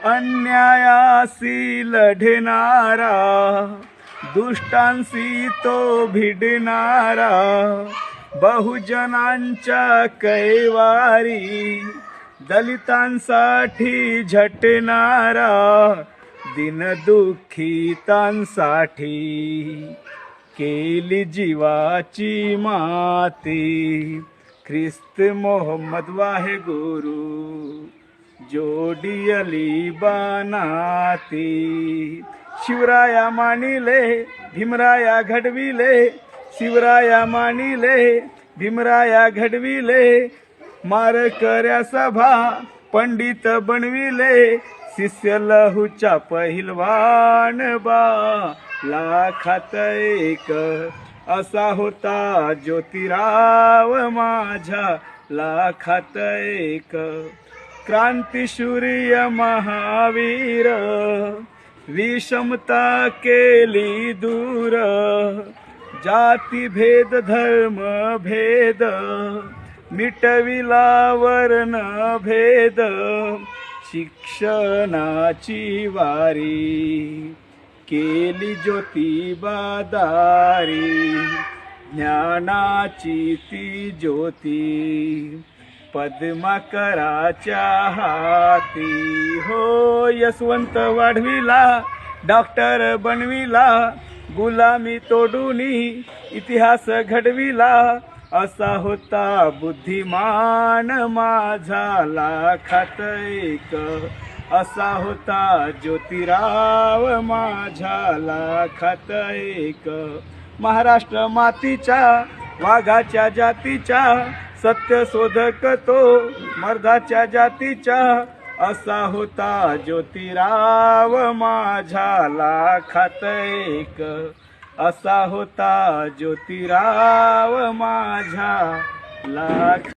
अन्यायाशी लढणारा, दुष्टांशी तो भिडणारा, बहुजनांच्या कैवारी, दलितांसाठी झटणारा, दीनदुःखितांसाठी केली जीवाची माती. ख्रिस्त मोहम्मद वाहे गुरु, जोडियली बनाती. शिवराया मानिले, भीमराया घडविले, शिवराया मानिले, भीमराया घडविले, मारकऱ्या सभा पंडित बनविले, शिष्य लहूचा पहिलवान बा लाखात एक असा होता ज्योतिराव माझा लाखात एक. क्रांतिसूर्य महावीर, विषमता केली दूर, जाती भेद धर्म भेद मिटविला वर्ण भेद, शिक्षणाची वारी केली ज्योतिबा दारी, ज्ञानाची ती ज्योती पद्माकराच्या हाती. हो यशवंत वाढविला, डॉक्टर बनविला, गुलामी तोडूनी इतिहास घडविला, असा होता बुद्धिमान माझा लाखात एक, असा होता ज्योतिराव माझा लाखात एक. महाराष्ट्र मातीच्या वाघाच्या जातीच्या, सत्य शोधक तो मर्दाच्या जातीच्या, असा होता ज्योतिराव माझा लाखात एक, असा होता ज्योतिराव माझा लाख.